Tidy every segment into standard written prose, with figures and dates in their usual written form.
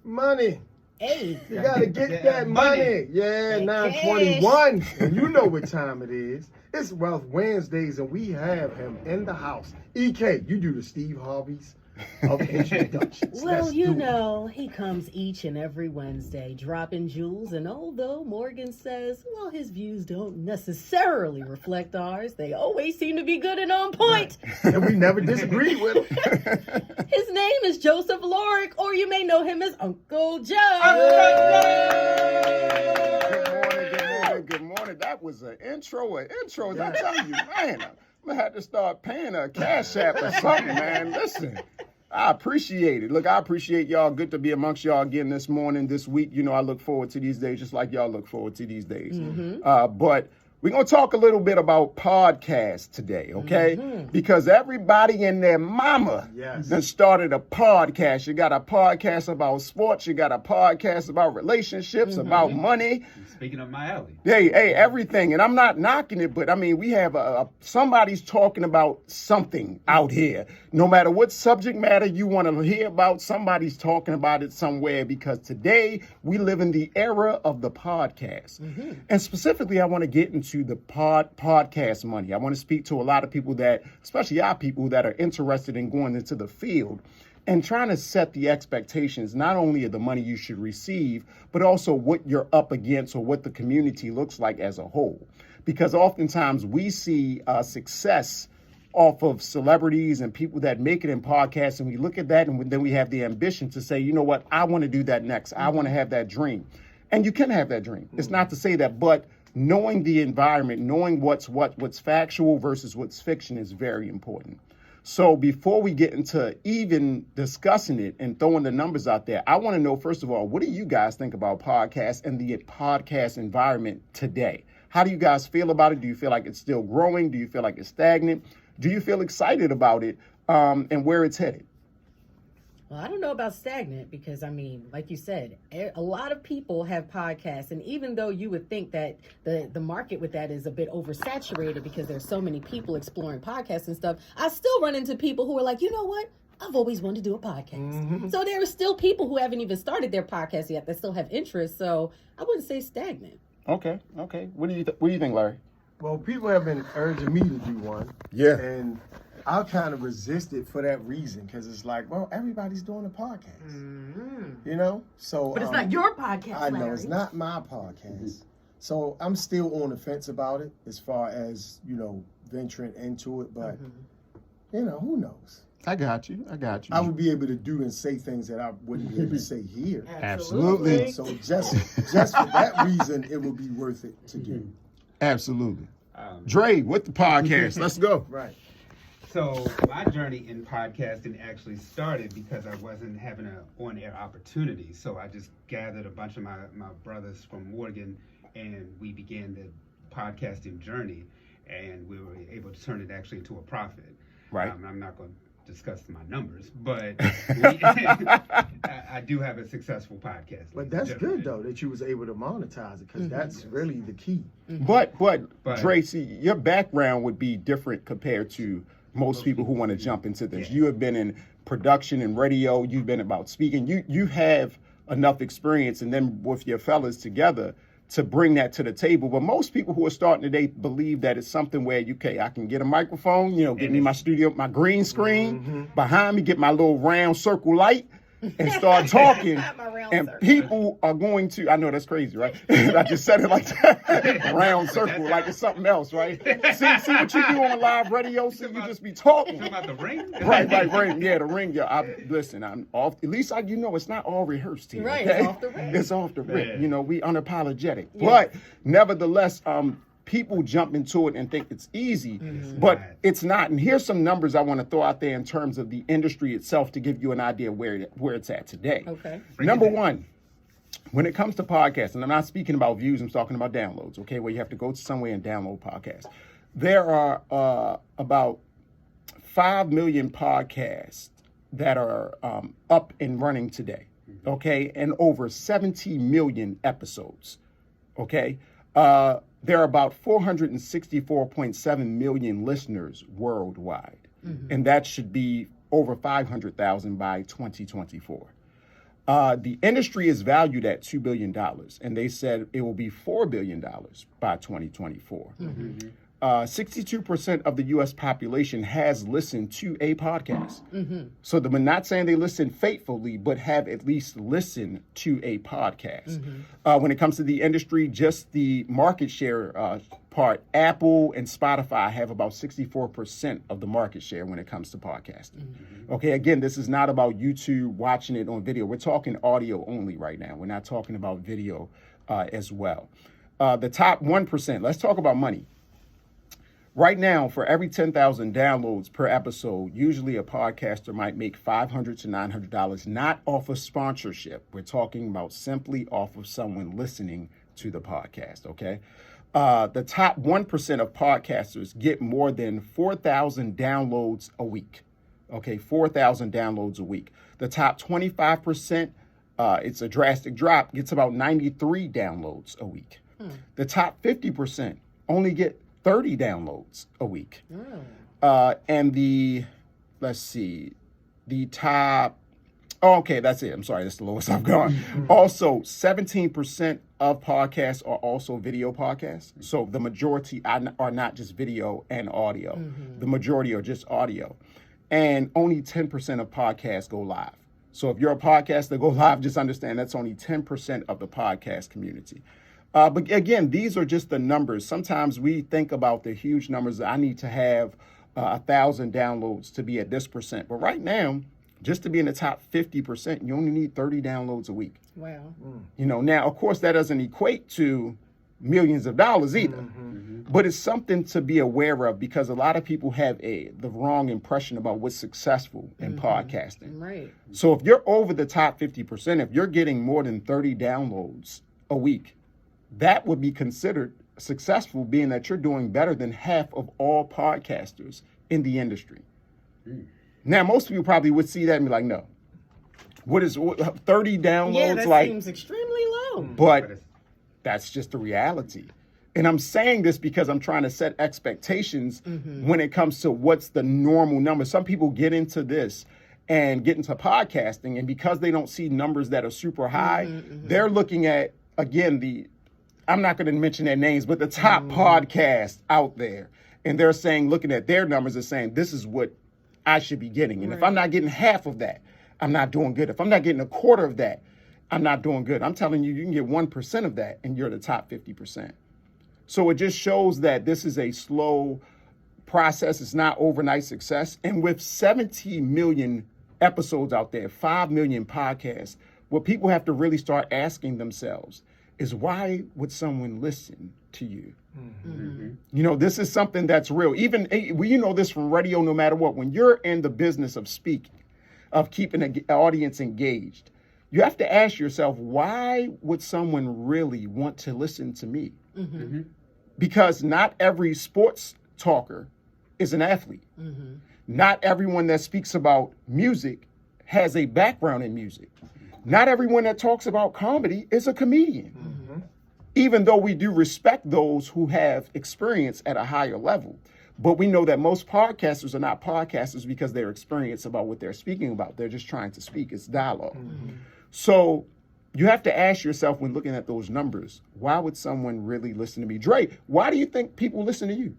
Money. Hey. You gotta get that money. Yeah, 921. And you know what time it is. It's Wealth Wednesdays, and we have him in the house. EK, you do the Steve Harveys of introductions. Well, Let's you do it. know, he comes each and every Wednesday dropping jewels, and although Morgan says, well, his views don't necessarily reflect ours, they always seem to be good and on point. Right. And we never disagreed with him. His name is Joseph Lorick, or you may know him as Uncle Joe. Good morning. That was an intro. I'm telling you, man, I'm going to have to start paying a cash app or something, man. Listen, I appreciate it. Look, I appreciate y'all. Good to be amongst y'all again this morning, this week. You know, I look forward to these days just like y'all look forward to these days. But we're going to talk a little bit about podcasts today, okay? Because everybody and their mama done started a podcast. You got a podcast about sports. You got a podcast about relationships, about money. Speaking of my alley. Hey, everything. And I'm not knocking it, but I mean, we have somebody's talking about something out here. No matter what subject matter you want to hear about, somebody's talking about it somewhere, because today we live in the era of the podcast. And specifically, I want to get into the podcast money. I want to speak to a lot of people that, especially our people that are interested in going into the field and trying to set the expectations, not only of the money you should receive, but also what you're up against or what the community looks like as a whole. Because oftentimes we see success off of celebrities and people that make it in podcasts, and we look at that and then we have the ambition to say, you know what, I want to do that next. I want to have that dream. And you can have that dream. It's not to say that, but knowing the environment, knowing what's factual versus what's fiction is very important. So before we get into even discussing it and throwing the numbers out there, I want to know, first of all, what do you guys think about podcasts and the podcast environment today? How do you guys feel about it? Do you feel like it's still growing? Do you feel like it's stagnant? Do you feel excited about it and where it's headed? Well, I don't know about stagnant because, I mean, like you said, a lot of people have podcasts. And even though you would think that the market with that is a bit oversaturated because there's so many people exploring podcasts and stuff, I still run into people who are like, you know what? I've always wanted to do a podcast. So there are still people who haven't even started their podcast yet that still have interest. So I wouldn't say stagnant. Okay. What do you think, Larry? Well, people have been urging me to do one. Yeah. And I kind of resist it for that reason, because it's like, well, everybody's doing a podcast. You know? So But it's not your podcast, I know, Larry. it's not my podcast. So I'm still on the fence about it as far as, you know, venturing into it. But, you know, who knows? I got you. I would be able to do and say things that I wouldn't be able to say here. Absolutely. So just for that reason, it would be worth it to do. Absolutely. Dre, with the podcast, let's go. Right. So my journey in podcasting actually started because I wasn't having an on-air opportunity. So I just gathered a bunch of my brothers from Morgan, and we began the podcasting journey, and we were able to turn it actually into a profit. Right. I'm not going to discuss my numbers, but I do have a successful podcast. But that's good, though, that you was able to monetize it, because that's really the key. But Dre, see, your background would be different compared to most people who want to jump into this. You have been in production and radio. You've been about speaking. You have enough experience, and then with your fellas together to bring that to the table. But most people who are starting today believe that it's something where I can get a microphone, get me my studio, my green screen behind me, get my little round circle light, and start talking. And people are going to, I know that's crazy, right? I just said it like that. Round circle, like it's something else, right? See what you do on live radio? So you just be talking. Talking about the ring? Right. Yeah, the ring. Yeah, listen, I'm off. At least it's not all rehearsed here. Right, Okay? it's off the rip. It's off the rip. Yeah. We unapologetic. But nevertheless, people jump into it and think it's easy, but it's not. And here's some numbers I want to throw out there in terms of the industry itself to give you an idea where it's at today. Okay. Number one, when it comes to podcasts, and I'm not speaking about views, I'm talking about downloads, okay, where you have to go to somewhere and download podcasts. There are about 5 million podcasts that are up and running today, okay, and over 70 million episodes, okay? There are about 464.7 million listeners worldwide, and that should be over 500,000 by 2024. The industry is valued at $2 billion, and they said it will be $4 billion by 2024. 62% of the U.S. population has listened to a podcast. So we're not saying they listen faithfully, but have at least listened to a podcast. When it comes to the industry, just the market share part, Apple and Spotify have about 64% of the market share when it comes to podcasting. Okay, again, this is not about YouTube watching it on video. We're talking audio only right now. We're not talking about video as well. The top 1%, let's talk about money. Right now, for every 10,000 downloads per episode, usually a podcaster might make $500 to $900, not off of sponsorship. We're talking about simply off of someone listening to the podcast, okay? The top 1% of podcasters get more than 4,000 downloads a week, okay? 4,000 downloads a week. The top 25%, it's a drastic drop, gets about 93 downloads a week. The top 50% only get 30 downloads a week. And the top, that's it. I'm sorry, that's the lowest I've gone. Also, 17% of podcasts are also video podcasts. So the majority are not just video and audio. The majority are just audio. And only 10% of podcasts go live. So if you're a podcast that go live, just understand that's only 10% of the podcast community. But again, these are just the numbers. Sometimes we think about the huge numbers. I need to have 1,000 downloads to be at this percent. But right now, just to be in the top 50%, you only need 30 downloads a week. Wow. You know, now, of course, that doesn't equate to millions of dollars either. But it's something to be aware of because a lot of people have the wrong impression about what's successful in podcasting. Right. So if you're over the top 50%, if you're getting more than 30 downloads a week, that would be considered successful, being that you're doing better than half of all podcasters in the industry. Now, most people probably would see that and be like, no. What is 30 downloads? Yeah, that seems extremely low. But that's just the reality. And I'm saying this because I'm trying to set expectations when it comes to what's the normal number. Some people get into this and get into podcasting, and because they don't see numbers that are super high, they're looking at, again, I'm not going to mention their names, but the top podcast out there. And they're saying, looking at their numbers and saying, this is what I should be getting. And if I'm not getting half of that, I'm not doing good. If I'm not getting a quarter of that, I'm not doing good. I'm telling you, you can get 1% of that and you're the top 50%. So it just shows that this is a slow process. It's not overnight success. And with 70 million episodes out there, 5 million podcasts, what people have to really start asking themselves is, why would someone listen to you? You know, this is something that's real. Even, you know this from radio, no matter what. When you're in the business of speaking, of keeping an audience engaged, you have to ask yourself, why would someone really want to listen to me? Because not every sports talker is an athlete. Not everyone that speaks about music has a background in music. Not everyone that talks about comedy is a comedian. Even though we do respect those who have experience at a higher level. But we know that most podcasters are not podcasters because they're experienced about what they're speaking about. They're just trying to speak. It's dialogue. So you have to ask yourself, when looking at those numbers, why would someone really listen to me? Dre, why do you think people listen to you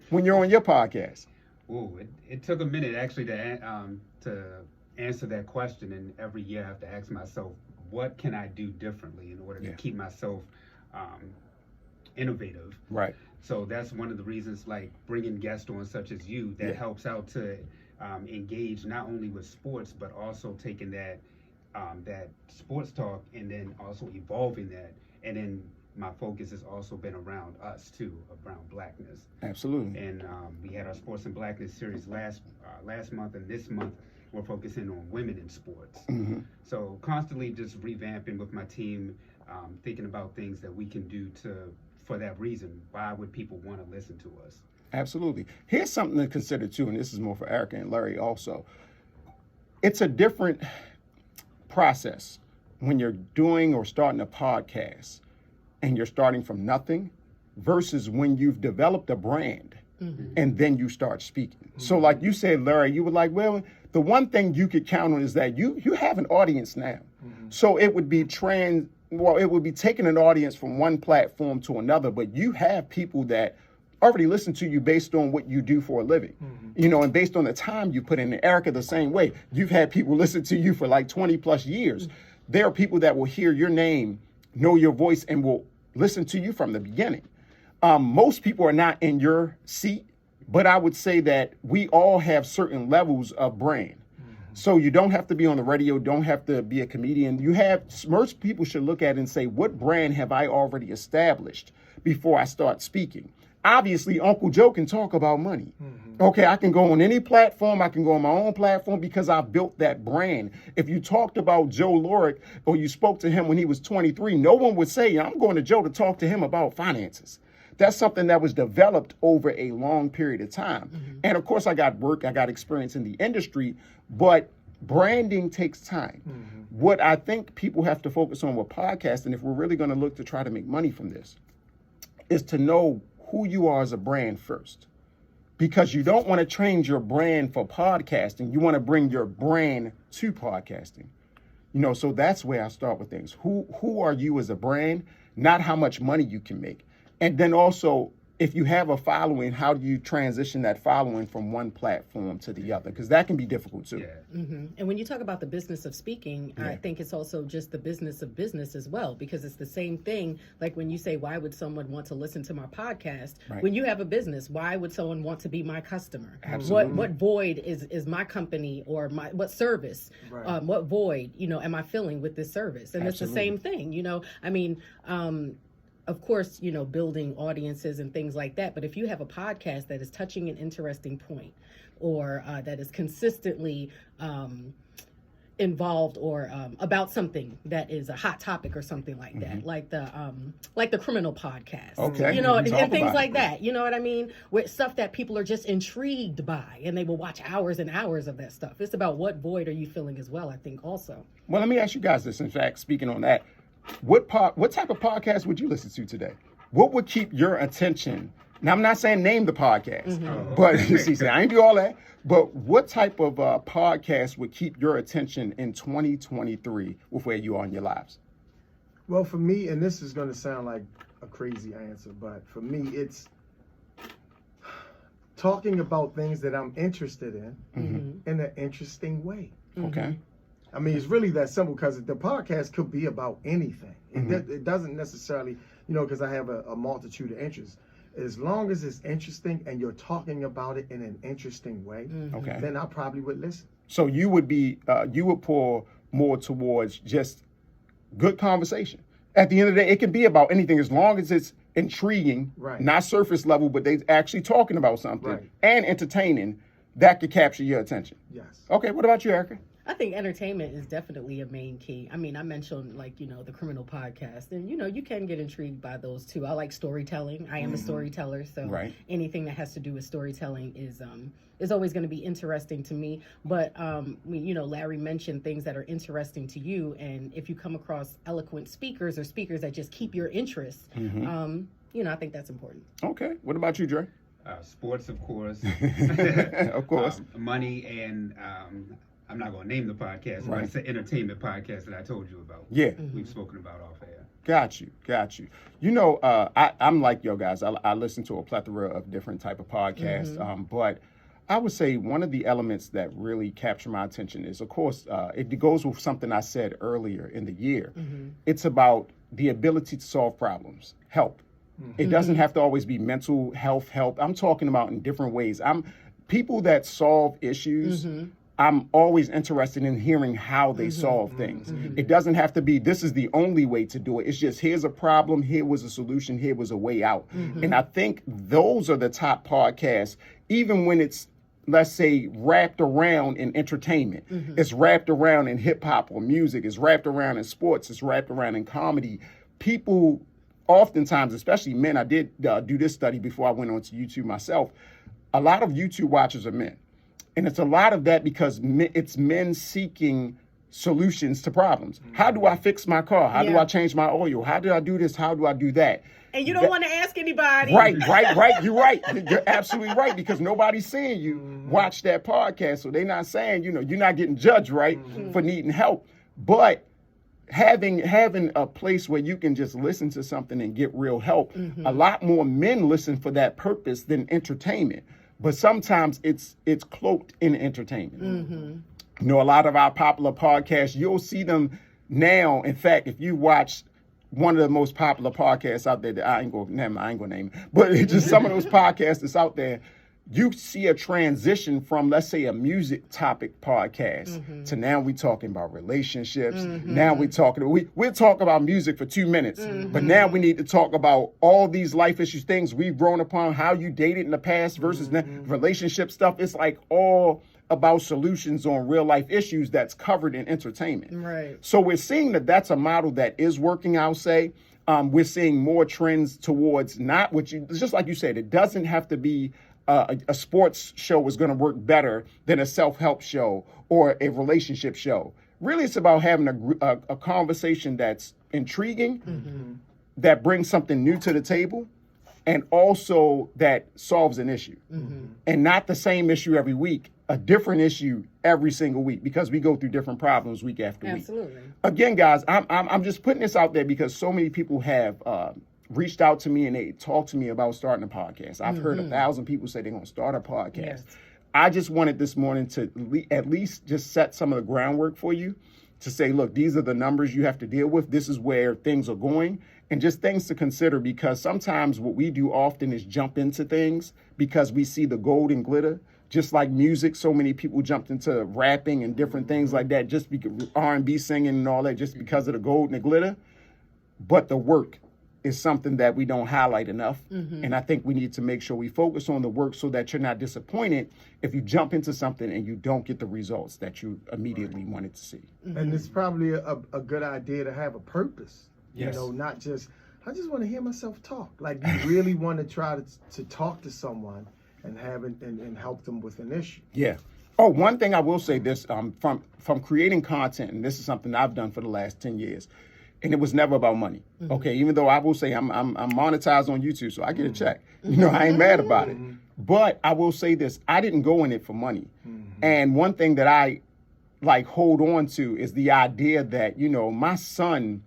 when you're on your podcast? Ooh, it took a minute actually to answer that question. And every year I have to ask myself, what can I do differently in order to keep myself innovative? Right. So that's one of the reasons, like bringing guests on such as you, that helps out to engage not only with sports, but also taking that sports talk and then also evolving that. And then my focus has also been around us too, around Blackness. Absolutely. And we had our Sports and Blackness series last month, and this month we're focusing on women in sports. So constantly just revamping with my team, thinking about things that we can do for that reason. Why would people want to listen to us? Absolutely. Here's something to consider too, and this is more for Erica and Larry also. It's a different process when you're doing or starting a podcast and you're starting from nothing versus when you've developed a brand and then you start speaking. So like you said, Larry, you were like, well, the one thing you could count on is that you have an audience now. So it would be it would be taking an audience from one platform to another, but you have people that already listen to you based on what you do for a living, and based on the time you put in. Erica, the same way. You've had people listen to you for like 20 plus years. There are people that will hear your name, know your voice, and will listen to you from the beginning. Most people are not in your seat, but I would say that we all have certain levels of brand. So you don't have to be on the radio, don't have to be a comedian. Most people should look at it and say, what brand have I already established before I start speaking? Obviously, Uncle Joe can talk about money. Okay, I can go on any platform. I can go on my own platform because I've built that brand. If you talked about Joe Lorick or you spoke to him when he was 23, no one would say, I'm going to Joe to talk to him about finances. That's something that was developed over a long period of time. And of course, I got experience in the industry, but branding takes time. What I think people have to focus on with podcasting, if we're really going to look to try to make money from this, is to know who you are as a brand first. Because you don't want to change your brand for podcasting. You want to bring your brand to podcasting. So that's where I start with things. Who are you as a brand, not how much money you can make. And then also, if you have a following, how do you transition that following from one platform to the other? Because that can be difficult too. And when you talk about the business of speaking, I think it's also just the business of business as well, because it's the same thing. Like when you say, why would someone want to listen to my podcast? Right. When you have a business, why would someone want to be my customer? Absolutely. What void is my company or what service? Right. What void, am I filling with this service? And Absolutely. it's the same thing, of course, building audiences and things like that. But if you have a podcast that is touching an interesting point or that is consistently involved or about something that is a hot topic or something like that, like the criminal podcast, Okay. and things like that. You know what I mean? With stuff that people are just intrigued by and they will watch hours and hours of that stuff. It's about what void are you filling as well, I think also. Well, let me ask you guys this. In fact, speaking on that, what type of podcast would you listen to today? What would keep your attention? Now, I'm not saying name the podcast, but you see, I ain't do all that. But what type of podcast would keep your attention in 2023 with where you are in your lives? Well, for me, and this is going to sound like a crazy answer, but for me, it's talking about things that I'm interested in an interesting way. Okay. I mean, it's really that simple because the podcast could be about anything. It doesn't necessarily, because I have a multitude of interests. As long as it's interesting and you're talking about it in an interesting way, Okay. then I probably would listen. So you would pour more towards just good conversation. At the end of the day, it can be about anything as long as it's intriguing, Right. not surface level, but they actually talking about something Right. and entertaining. That could capture your attention. Yes. Okay, what about you, Erica? I think entertainment is definitely a main key. I mean, I mentioned the criminal podcast, and you can get intrigued by those too. I like storytelling. I am a storyteller, so Right. anything that has to do with storytelling is always going to be interesting to me. But Larry mentioned things that are interesting to you, and if you come across eloquent speakers or speakers that just keep your interest, I think that's important. Okay, what about you, Dre? Sports, of course. Of course. Money and I'm not going to name the podcast, but it's an entertainment podcast that I told you about. Yeah. We've spoken about off air. Got you. I'm like yo guys. I listen to a plethora of different type of podcasts, but I would say one of the elements that really capture my attention is, of course, it goes with something I said earlier in the year. It's about the ability to solve problems, help. It doesn't have to always be mental health help. I'm talking about in different ways. People that solve issues. I'm always interested in hearing how they solve things. It doesn't have to be, this is the only way to do it. It's just, here's a problem, here was a solution, here was a way out. And I think those are the top podcasts, even when it's, let's say, wrapped around in entertainment. It's wrapped around in hip hop or music. It's wrapped around in sports. It's wrapped around in comedy. People, oftentimes, especially men, I did do this study before I went on to YouTube myself. A lot of YouTube watchers are men. And it's a lot of that because it's men seeking solutions to problems. How do I fix my car? How do I change my oil? How do I do this? How do I do that? And you don't want to ask anybody. Right. You're right. You're absolutely right, because nobody's seeing you watch that podcast. So they're not saying, you're not getting judged, right, for needing help. But having a place where you can just listen to something and get real help. A lot more men listen for that purpose than entertainment, but sometimes it's cloaked in entertainment. You know, a lot of our popular podcasts, you'll see them now. In fact, if you watch one of the most popular podcasts out there, that I ain't gonna name it, but it's just some of those podcasts that's out there, you see a transition from, let's say, a music topic podcast to now we talking about relationships. Now we're talk about music for 2 minutes, but now we need to talk about all these life issues, things we've grown upon, how you dated in the past versus relationship stuff. It's like all about solutions on real life issues that's covered in entertainment. Right. So we're seeing that that's a model that is working, I'll say. We're seeing more trends towards not what you, just like you said, it doesn't have to be a sports show is going to work better than a self-help show or a relationship show. Really, it's about having a conversation that's intriguing, that brings something new to the table, and also that solves an issue. And not the same issue every week, a different issue every single week, because we go through different problems week after week. Absolutely. Again, guys, I'm just putting this out there because so many people have reached out to me and they talked to me about starting a podcast. I've heard 1,000 people say they're going to start a podcast. Yes. I just wanted this morning to at least just set some of the groundwork for you to say, look, these are the numbers you have to deal with. This is where things are going, and just things to consider, because sometimes what we do often is jump into things because we see the gold and glitter. Just like music, so many people jumped into rapping and different things like that, just because R&B singing and all that, just because of the gold and the glitter. But the work is something that we don't highlight enough. And I think we need to make sure we focus on the work so that you're not disappointed if you jump into something and you don't get the results that you immediately wanted to see. And it's probably a good idea to have a purpose. Yes. You know, not just, I just want to hear myself talk. Like, you really want to try to talk to someone and and help them with an issue. Yeah. Oh, one thing I will say this, from creating content, and this is something I've done for the last 10 years, and it was never about money. Okay, even though I will say I'm monetized on YouTube, so I get a check. You know, I ain't mad about it. But I will say this, I didn't go in it for money. And one thing that I hold on to is the idea that, you know, my son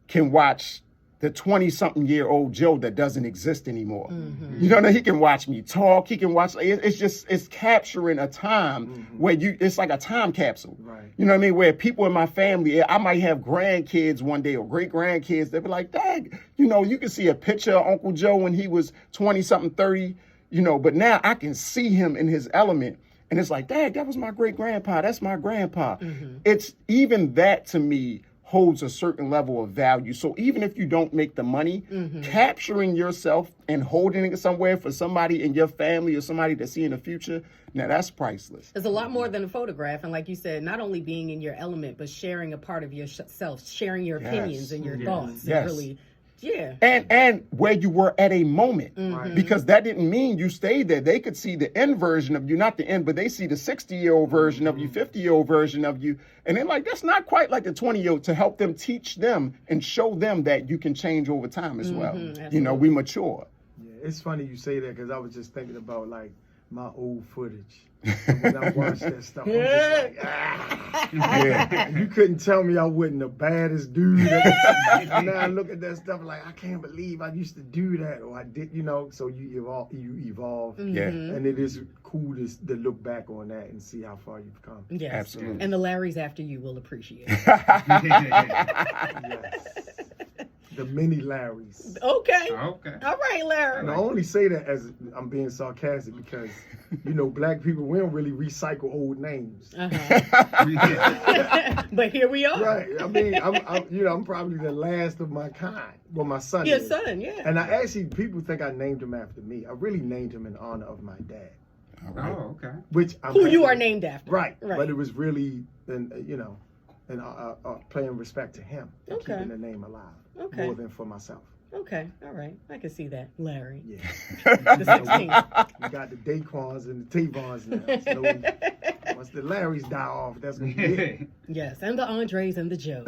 can watch the 20-something-year-old Joe that doesn't exist anymore. You know, he can watch me talk. He can watch. It's capturing a time where it's like a time capsule. Right. You know what I mean? Where people in my family, I might have grandkids one day or great grandkids. They'll be like, Dad, you know, you can see a picture of Uncle Joe when he was 20-something, 30. You know, but now I can see him in his element. And it's like, Dad, that was my great grandpa. That's my grandpa. It's even that to me holds a certain level of value. So even if you don't make the money, capturing yourself and holding it somewhere for somebody in your family or somebody to see in the future, now that's priceless. It's a lot more than a photograph. And like you said, not only being in your element, but sharing a part of yourself, sharing your opinions and your thoughts. Yes. And really, yeah. And where you were at a moment, Right. because that didn't mean you stayed there. They could see the end version of you, not the end, but they see the 60-year-old version of you, 50-year-old version of you. And they're like, that's not quite like the 20-year-old, to help them, teach them and show them that you can change over time as well. You know, we mature. Yeah, it's funny you say that, because I was just thinking about like my old footage. And when I watched that stuff, I'm just like, Yeah. You couldn't tell me I wasn't the baddest dude. Now I look at that stuff like, I can't believe I used to do that, or I did, you know. So you evolve, Yeah. and it is cool to look back on that and see how far you've come. Yes. Absolutely. And the Larrys after you will appreciate it. Yes. The mini Larrys. Okay. Okay. All right, Larry. And I only say that as I'm being sarcastic because, you know, black people, we don't really recycle old names. But here we are. Right. I mean, I'm probably the last of my kind. Well, my son Your is. son, yeah. And I actually, people think I named him after me. I really named him in honor of my dad. All right. Oh, okay. Which I'm Who you happy- are named after. Right. Right. But it was really, you know, and paying respect to him and Okay. keeping the name alive. Okay. More than for myself. Okay. All right. I can see that. Larry. Yeah. The 16th. We got the Daquans and the Tavons now. So once the Larrys die off, that's going to be it. Yes. And the Andres and the Joes.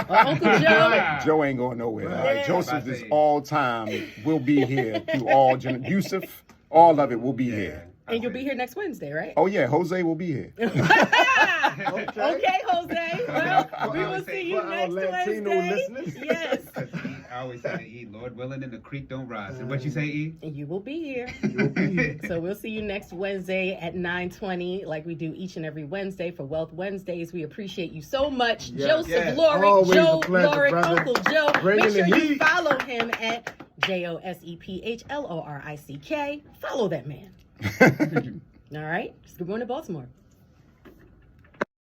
Uncle Joe. Joe ain't going nowhere. All right? Yeah. Joseph is all time. Will be here through all Yusuf. All of it will be here. And you'll be here next Wednesday, right? Oh yeah, Jose will be here. Okay, Jose. Well, we will see you For our next Latino Wednesday. listeners. Yes. I always say to E, Lord willing, and the creek don't rise. And what you say, E? And you will be here. You'll be here. So we'll see you next Wednesday at 9:20, like we do each and every Wednesday for Wealth Wednesdays. We appreciate you so much. Yes. Joseph Yes. Lorick, Always a Joe pleasure, Lorick, brother. Uncle Joe. Bringing Make sure the you heat. follow him at JOSEPHLORICK. Follow that man. All right. Just good morning, Baltimore.